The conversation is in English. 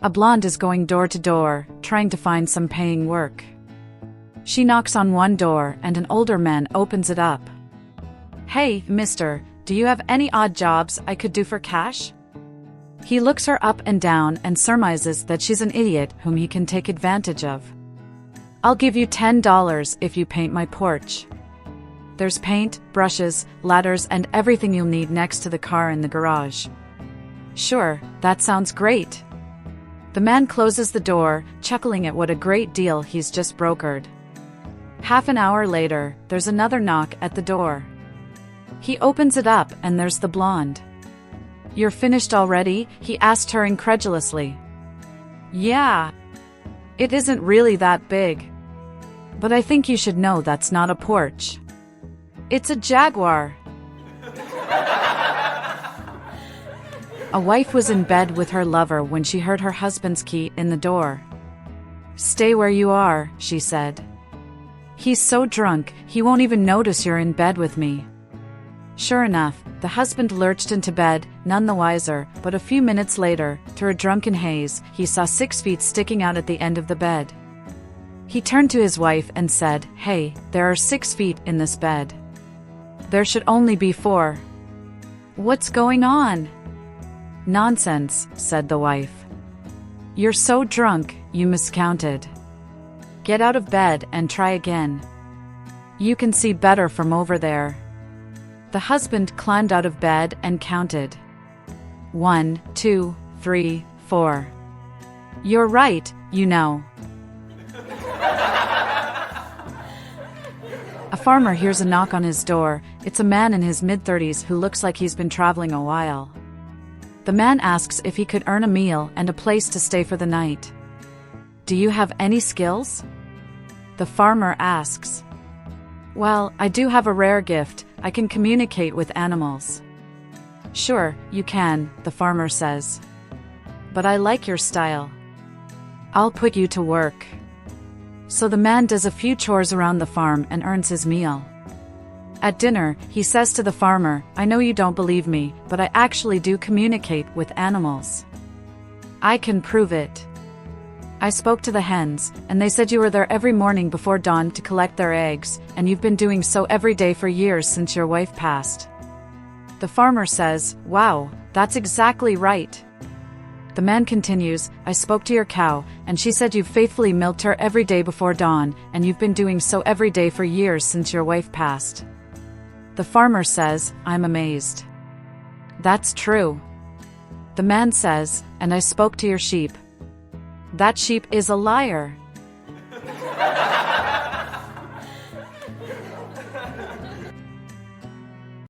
A blonde is going door to door, trying to find some paying work. She knocks on one door and an older man opens it up. "Hey, mister, do you have any odd jobs I could do for cash?" He looks her up and down and surmises that she's an idiot whom he can take advantage of. "I'll give you $10 if you paint my porch. There's paint, brushes, ladders and everything you'll need next to the car in the garage." "Sure, that sounds great." The man closes the door, chuckling at what a great deal he's just brokered. Half an hour later, there's another knock at the door. He opens it up and there's the blonde. "You're finished already?" he asked her incredulously. "Yeah. It isn't really that big. But I think you should know that's not a porch. It's a Jaguar." A wife was in bed with her lover when she heard her husband's key in the door. "Stay where you are," she said. "He's so drunk, he won't even notice you're in bed with me." Sure enough, the husband lurched into bed, none the wiser, but a few minutes later, through a drunken haze, he saw 6 feet sticking out at the end of the bed. He turned to his wife and said, "Hey, there are 6 feet in this bed. There should only be 4. What's going on?" "Nonsense," said the wife. "You're so drunk, you miscounted. Get out of bed and try again. You can see better from over there." The husband climbed out of bed and counted. 1, 2, 3, 4. "You're right, you know." A farmer hears a knock on his door. It's a man in his mid-30s who looks like he's been traveling a while. The man asks if he could earn a meal and a place to stay for the night. "Do you have any skills?" the farmer asks. "Well, I do have a rare gift. I can communicate with animals." "Sure, you can," the farmer says. "But I like your style. I'll put you to work." So the man does a few chores around the farm and earns his meal. At dinner, he says to the farmer, "I know you don't believe me, but I actually do communicate with animals. I can prove it. I spoke to the hens, and they said you were there every morning before dawn to collect their eggs, and you've been doing so every day for years since your wife passed." The farmer says, "Wow, that's exactly right." The man continues, "I spoke to your cow, and she said you've faithfully milked her every day before dawn, and you've been doing so every day for years since your wife passed." The farmer says, "I'm amazed. That's true." The man says, "And I spoke to your sheep. That sheep is a liar."